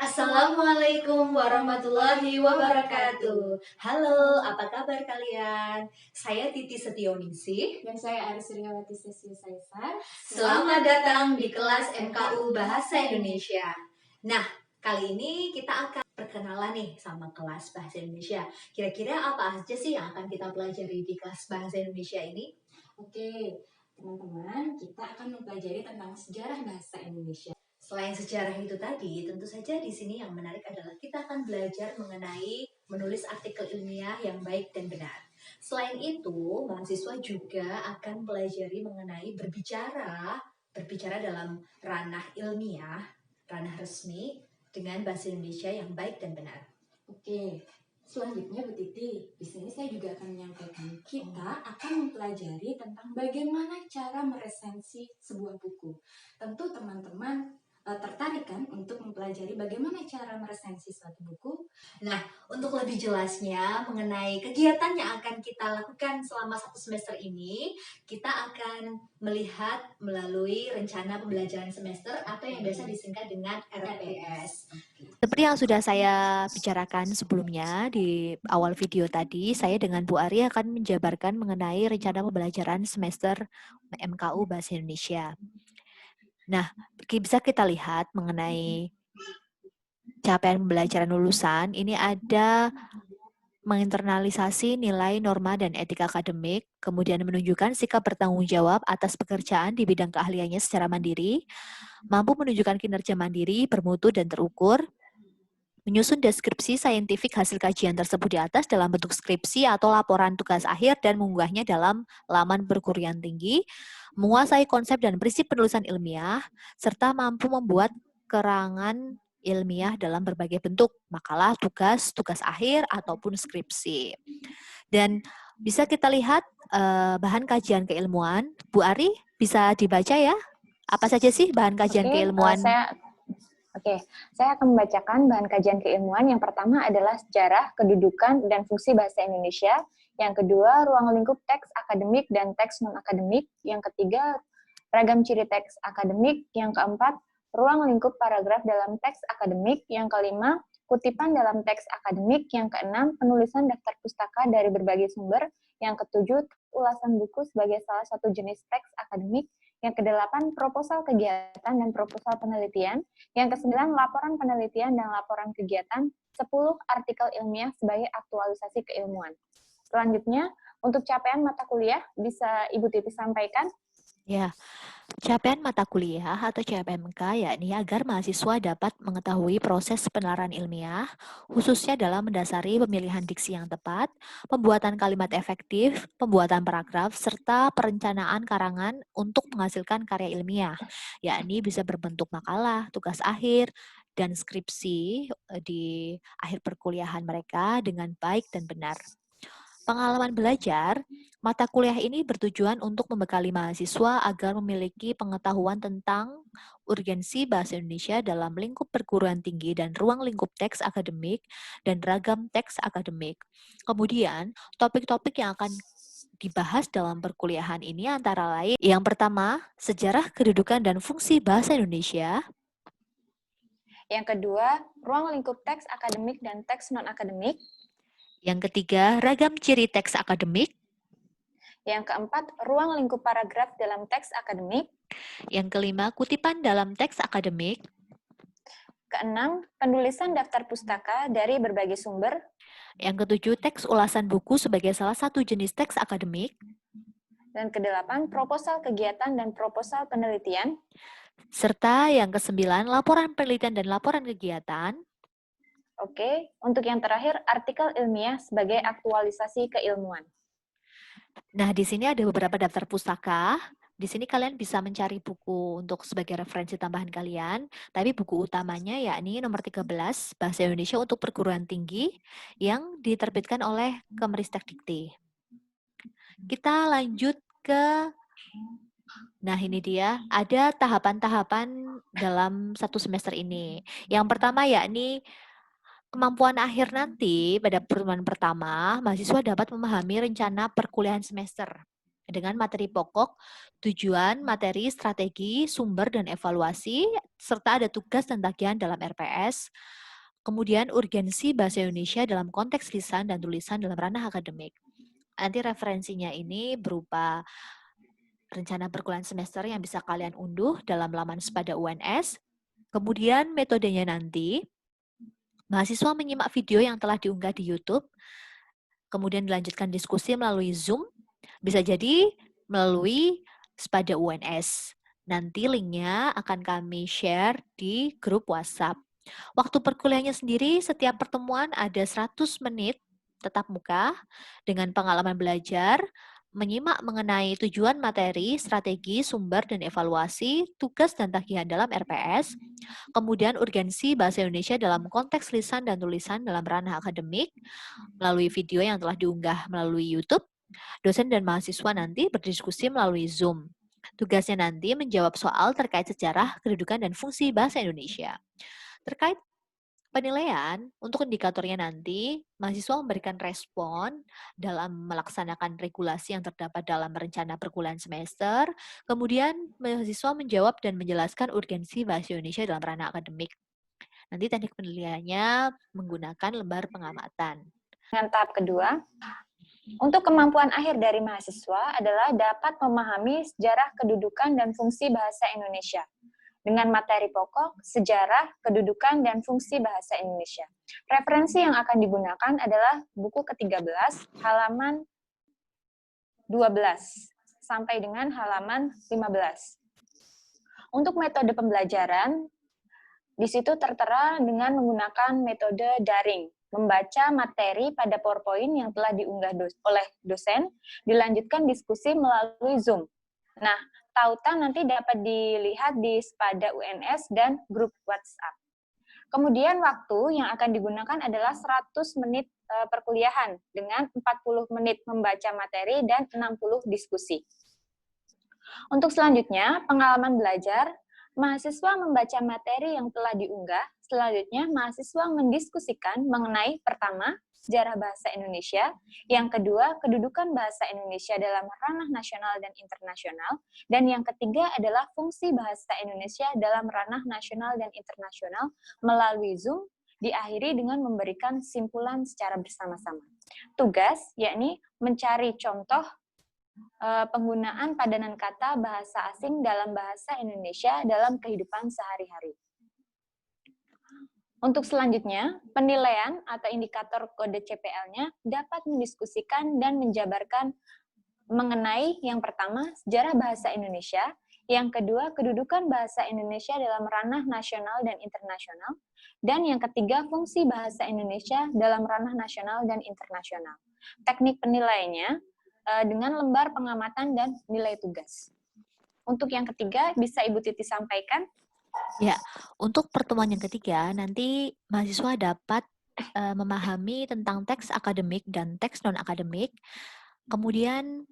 Assalamualaikum warahmatullahi wabarakatuh. Halo, apa kabar kalian? Saya Titi Setioningsi. Dan saya Aris Riawati Caesar. Selamat datang di kelas MKU Bahasa Indonesia. Nah, kali ini kita akan perkenalan nih sama kelas Bahasa Indonesia. Kira-kira apa aja sih yang akan kita pelajari di kelas Bahasa Indonesia ini? Oke, teman-teman, kita akan mempelajari tentang sejarah bahasa Indonesia. Selain sejarah itu tadi, tentu saja di sini yang menarik adalah kita akan belajar mengenai menulis artikel ilmiah yang baik dan benar. Selain itu, mahasiswa juga akan pelajari mengenai berbicara dalam ranah ilmiah, ranah resmi dengan bahasa Indonesia yang baik dan benar. Oke, selanjutnya Bu Titi, di sini saya juga akan menyampaikan kita akan mempelajari tentang bagaimana cara meresensi sebuah buku. Tentu teman-teman tertarik kan untuk mempelajari bagaimana cara meresensi suatu buku? Nah, untuk lebih jelasnya mengenai kegiatan yang akan kita lakukan selama 1 semester ini, kita akan melihat melalui rencana pembelajaran semester atau yang biasa disingkat dengan RPS. Seperti yang sudah saya bicarakan sebelumnya di awal video tadi, saya dengan Bu Ari akan menjabarkan mengenai rencana pembelajaran semester MKU Bahasa Indonesia. Nah, bisa kita lihat mengenai capaian pembelajaran lulusan, ini ada menginternalisasi nilai norma dan etika akademik, kemudian menunjukkan sikap bertanggung jawab atas pekerjaan di bidang keahliannya secara mandiri, mampu menunjukkan kinerja mandiri, bermutu, dan terukur, menyusun deskripsi saintifik hasil kajian tersebut di atas dalam bentuk skripsi atau laporan tugas akhir dan mengunggahnya dalam laman perguruan tinggi, menguasai konsep dan prinsip penulisan ilmiah, serta mampu membuat keterangan ilmiah dalam berbagai bentuk, makalah, tugas akhir, ataupun skripsi. Dan bisa kita lihat bahan kajian keilmuan. Bu Ari, bisa dibaca ya? Apa saja sih bahan kajian keilmuan? Saya akan membacakan bahan kajian keilmuan. Yang pertama adalah sejarah, kedudukan, dan fungsi bahasa Indonesia. Yang kedua, ruang lingkup teks akademik dan teks non-akademik. Yang ketiga, ragam ciri teks akademik. Yang keempat, ruang lingkup paragraf dalam teks akademik. Yang kelima, kutipan dalam teks akademik. Yang keenam, penulisan daftar pustaka dari berbagai sumber. Yang ketujuh, ulasan buku sebagai salah satu jenis teks akademik. Yang kedelapan, proposal kegiatan dan proposal penelitian. Yang kesembilan, laporan penelitian dan laporan kegiatan. 10, artikel ilmiah sebagai aktualisasi keilmuan. Selanjutnya, untuk capaian mata kuliah, bisa Ibu Titi sampaikan? Ya, capaian mata kuliah atau CPMK yakni agar mahasiswa dapat mengetahui proses penelitian ilmiah, khususnya dalam mendasari pemilihan diksi yang tepat, pembuatan kalimat efektif, pembuatan paragraf, serta perencanaan karangan untuk menghasilkan karya ilmiah, yakni bisa berbentuk makalah, tugas akhir, dan skripsi di akhir perkuliahan mereka dengan baik dan benar. Pengalaman belajar, mata kuliah ini bertujuan untuk membekali mahasiswa agar memiliki pengetahuan tentang urgensi bahasa Indonesia dalam lingkup perguruan tinggi dan ruang lingkup teks akademik dan ragam teks akademik. Kemudian, topik-topik yang akan dibahas dalam perkuliahan ini antara lain, yang pertama, sejarah kedudukan dan fungsi bahasa Indonesia. Yang kedua, ruang lingkup teks akademik dan teks non-akademik. Yang ketiga, ragam ciri teks akademik. Yang keempat, ruang lingkup paragraf dalam teks akademik. Yang kelima, kutipan dalam teks akademik. Keenam, penulisan daftar pustaka dari berbagai sumber. Yang ketujuh, teks ulasan buku sebagai salah satu jenis teks akademik. Dan kedelapan, proposal kegiatan dan proposal penelitian. Serta yang kesembilan, laporan penelitian dan laporan kegiatan. Oke, untuk yang terakhir, artikel ilmiah sebagai aktualisasi keilmuan. Nah, di sini ada beberapa daftar pustaka. Di sini kalian bisa mencari buku untuk sebagai referensi tambahan kalian, tapi buku utamanya yakni nomor 13, Bahasa Indonesia untuk Perguruan Tinggi, yang diterbitkan oleh Kemristek-Dikti. Kita lanjut ke, nah ini dia, ada tahapan-tahapan dalam 1 semester ini. Yang pertama yakni kemampuan akhir nanti pada pertemuan pertama, mahasiswa dapat memahami rencana perkuliahan semester. dengan materi pokok, tujuan, materi, strategi, sumber, dan evaluasi, serta ada tugas dan tagihan dalam RPS. Kemudian urgensi bahasa Indonesia dalam konteks lisan dan tulisan dalam ranah akademik. Nanti referensinya ini berupa rencana perkuliahan semester yang bisa kalian unduh dalam laman Sepada UNS. Kemudian metodenya nanti, mahasiswa menyimak video yang telah diunggah di YouTube, kemudian dilanjutkan diskusi melalui Zoom, bisa jadi melalui Sepada UNS. Nanti linknya akan kami share di grup WhatsApp. Waktu perkuliahannya sendiri, setiap pertemuan ada 100 menit tetap muka dengan pengalaman belajar, menyimak mengenai tujuan materi, strategi, sumber, dan evaluasi, tugas dan tagihan dalam RPS, kemudian urgensi bahasa Indonesia dalam konteks lisan dan tulisan dalam ranah akademik, melalui video yang telah diunggah melalui YouTube, dosen dan mahasiswa nanti berdiskusi melalui Zoom. Tugasnya nanti menjawab soal terkait sejarah, kedudukan, dan fungsi bahasa Indonesia. Terkait penilaian, untuk indikatornya nanti, mahasiswa memberikan respon dalam melaksanakan regulasi yang terdapat dalam rencana perkuliahan semester, kemudian mahasiswa menjawab dan menjelaskan urgensi bahasa Indonesia dalam ranah akademik. Nanti teknik penilaiannya menggunakan lembar pengamatan. Dengan tahap kedua, untuk kemampuan akhir dari mahasiswa adalah dapat memahami sejarah kedudukan dan fungsi bahasa Indonesia dengan materi pokok, sejarah, kedudukan, dan fungsi bahasa Indonesia. Referensi yang akan digunakan adalah buku ke-13, halaman 12, sampai dengan halaman 15. Untuk metode pembelajaran, di situ tertera dengan menggunakan metode daring, membaca materi pada PowerPoint yang telah diunggah oleh dosen, dilanjutkan diskusi melalui Zoom. Nah, tautan nanti dapat dilihat di Sepada UNS dan grup WhatsApp. Kemudian waktu yang akan digunakan adalah 100 menit perkuliahan dengan 40 menit membaca materi dan 60 diskusi. Untuk selanjutnya, pengalaman belajar, mahasiswa membaca materi yang telah diunggah. Selanjutnya, mahasiswa mendiskusikan mengenai pertama, sejarah bahasa Indonesia, yang kedua, kedudukan bahasa Indonesia dalam ranah nasional dan internasional, dan yang ketiga adalah fungsi bahasa Indonesia dalam ranah nasional dan internasional melalui Zoom, diakhiri dengan memberikan simpulan secara bersama-sama. Tugas, yakni mencari contoh penggunaan padanan kata bahasa asing dalam bahasa Indonesia dalam kehidupan sehari-hari. Untuk selanjutnya, penilaian atau indikator kode CPL-nya dapat mendiskusikan dan menjabarkan mengenai yang pertama, sejarah bahasa Indonesia, yang kedua, kedudukan bahasa Indonesia dalam ranah nasional dan internasional, dan yang ketiga, fungsi bahasa Indonesia dalam ranah nasional dan internasional. Teknik penilaiannya dengan lembar pengamatan dan nilai tugas. Untuk yang ketiga, bisa Ibu Titi sampaikan? Ya, untuk pertemuan yang ketiga, nanti mahasiswa dapat memahami tentang teks akademik dan teks non-akademik. Kemudian,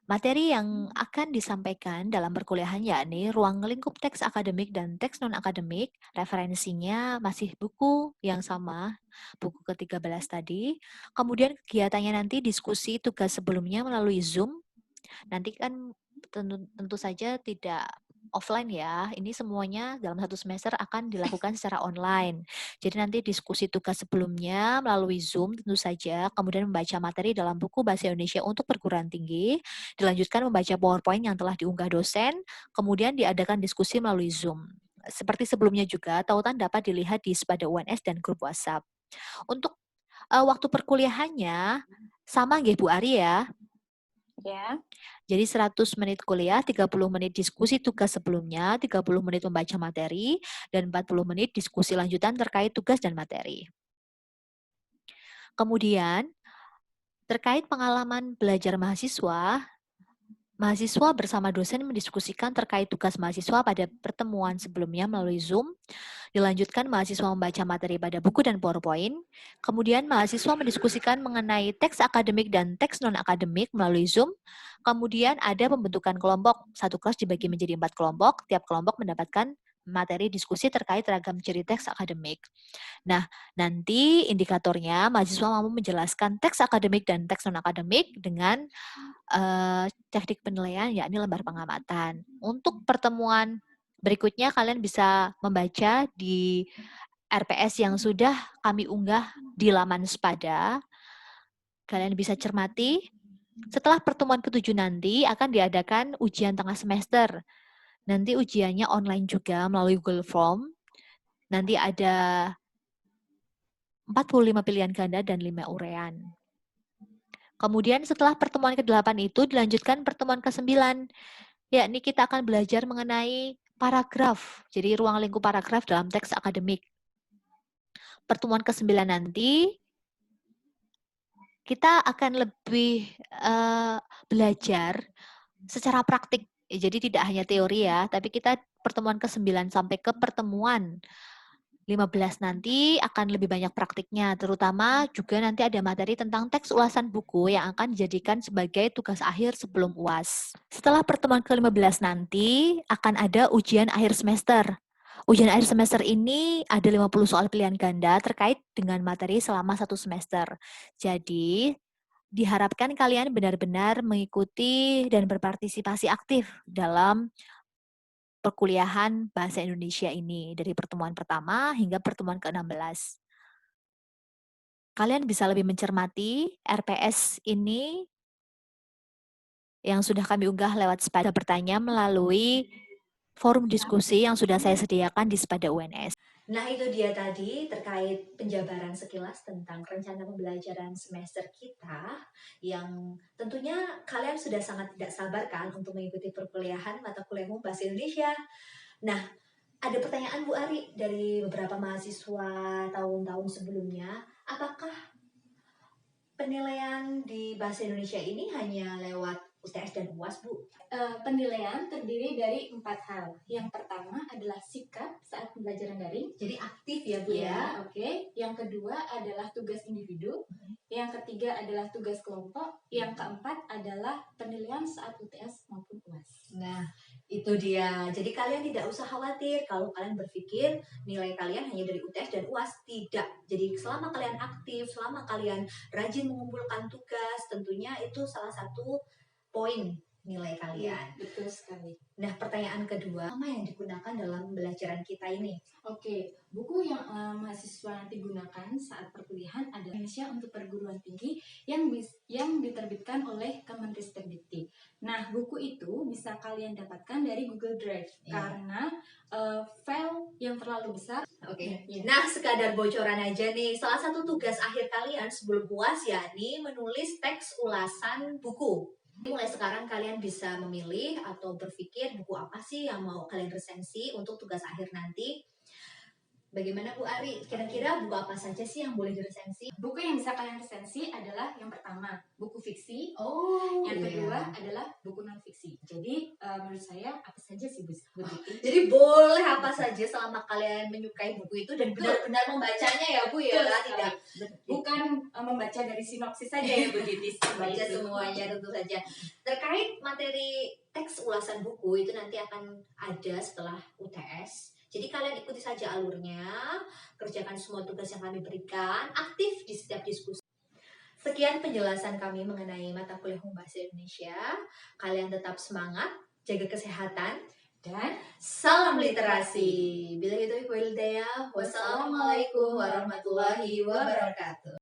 materi yang akan disampaikan dalam perkuliahan yakni ruang lingkup teks akademik dan teks non-akademik. Referensinya masih buku yang sama, buku ke-13 tadi. Kemudian kegiatannya nanti diskusi tugas sebelumnya melalui Zoom. Nanti kan tentu saja tidak offline ya, ini semuanya dalam satu semester akan dilakukan secara online. Jadi nanti diskusi tugas sebelumnya melalui Zoom tentu saja, kemudian membaca materi dalam buku Bahasa Indonesia untuk perguruan tinggi, dilanjutkan membaca PowerPoint yang telah diunggah dosen, kemudian diadakan diskusi melalui Zoom. Seperti sebelumnya juga, tautan dapat dilihat di Sepada UNS dan grup WhatsApp. Untuk waktu perkuliahannya, sama nggih Bu Ari ya? Ya. Jadi 100 menit kuliah, 30 menit diskusi tugas sebelumnya, 30 menit membaca materi, dan 40 menit diskusi lanjutan terkait tugas dan materi. Kemudian, terkait pengalaman belajar mahasiswa, mahasiswa bersama dosen mendiskusikan terkait tugas mahasiswa pada pertemuan sebelumnya melalui Zoom. Dilanjutkan mahasiswa membaca materi pada buku dan PowerPoint. Kemudian mahasiswa mendiskusikan mengenai teks akademik dan teks non-akademik melalui Zoom. Kemudian ada pembentukan kelompok. Satu kelas dibagi menjadi 4 kelompok. Tiap kelompok mendapatkan materi diskusi terkait ragam ciri teks akademik. Nah, nanti indikatornya mahasiswa mampu menjelaskan teks akademik dan teks non-akademik dengan teknik penilaian, yakni lembar pengamatan. Untuk pertemuan berikutnya, kalian bisa membaca di RPS yang sudah kami unggah di laman Spada. Kalian bisa cermati. Setelah pertemuan ke-7 nanti akan diadakan ujian tengah semester. Nanti ujiannya online juga melalui Google Form. Nanti ada 45 pilihan ganda dan 5 urean. Kemudian setelah pertemuan ke-8 itu dilanjutkan pertemuan ke-9, yakni kita akan belajar mengenai paragraf, jadi ruang lingkup paragraf dalam teks akademik. Pertemuan ke-9 nanti kita akan lebih belajar secara praktik, jadi tidak hanya teori ya, tapi kita pertemuan ke-9 sampai ke pertemuan 15 nanti akan lebih banyak praktiknya, terutama juga nanti ada materi tentang teks ulasan buku yang akan dijadikan sebagai tugas akhir sebelum UAS. Setelah pertemuan ke-15 nanti akan ada ujian akhir semester. Ujian akhir semester ini ada 50 soal pilihan ganda terkait dengan materi selama 1 semester. Jadi, diharapkan kalian benar-benar mengikuti dan berpartisipasi aktif dalam perkuliahan bahasa Indonesia ini dari pertemuan pertama hingga pertemuan ke-16. Kalian bisa lebih mencermati RPS ini yang sudah kami unggah lewat Spada bertanya melalui forum diskusi yang sudah saya sediakan di Spada UNS. Nah, itu dia tadi terkait penjabaran sekilas tentang rencana pembelajaran semester kita yang tentunya kalian sudah sangat tidak sabar kan untuk mengikuti perkuliahan mata kuliah umum bahasa Indonesia. Nah, ada pertanyaan Bu Ari dari beberapa mahasiswa tahun-tahun sebelumnya, apakah penilaian di bahasa Indonesia ini hanya lewat UTS dan UAS, Bu? Penilaian terdiri dari 4 hal. Yang pertama adalah sikap saat pembelajaran daring. Jadi aktif ya, Bu ya? Oke. Yang kedua adalah tugas individu. Yang ketiga adalah tugas kelompok. Yang keempat adalah penilaian saat UTS maupun UAS. Nah, itu dia. Jadi kalian tidak usah khawatir kalau kalian berpikir nilai kalian hanya dari UTS dan UAS. Tidak. Jadi selama kalian aktif, selama kalian rajin mengumpulkan tugas, tentunya itu salah satu poin nilai kalian. Betul sekali. Nah, pertanyaan kedua, apa yang digunakan dalam pembelajaran kita ini? Oke, buku yang mahasiswa nanti gunakan saat perkuliahan adalah Indonesia untuk Perguruan Tinggi yang diterbitkan oleh Kemenristekdikti. Nah, buku itu bisa kalian dapatkan dari Google Drive karena file yang terlalu besar. Oke. Nah, sekadar bocoran aja nih, salah satu tugas akhir kalian sebelum UAS yakni menulis teks ulasan buku. Mulai sekarang kalian bisa memilih atau berpikir buku apa sih yang mau kalian resensi untuk tugas akhir nanti. Bagaimana Bu Ari? Kira-kira buku apa saja sih yang boleh diresensi? Buku yang bisa kalian resensi adalah yang pertama, buku fiksi. Yang kedua adalah buku non-fiksi. Jadi menurut saya apa saja sih Bu Titi? Jadi boleh apa saja selama kalian menyukai buku itu dan benar-benar membacanya ya Bu ya. Tidak bukan membaca dari sinopsis saja ya Bu Titi. Baca semuanya tentu saja. Terkait materi teks ulasan buku itu nanti akan ada setelah UTS. Jadi kalian ikuti saja alurnya, kerjakan semua tugas yang kami berikan, aktif di setiap diskusi. Sekian penjelasan kami mengenai mata kuliah umum bahasa Indonesia. Kalian tetap semangat, jaga kesehatan, dan salam literasi. Bila itu, wassalamualaikum warahmatullahi wabarakatuh.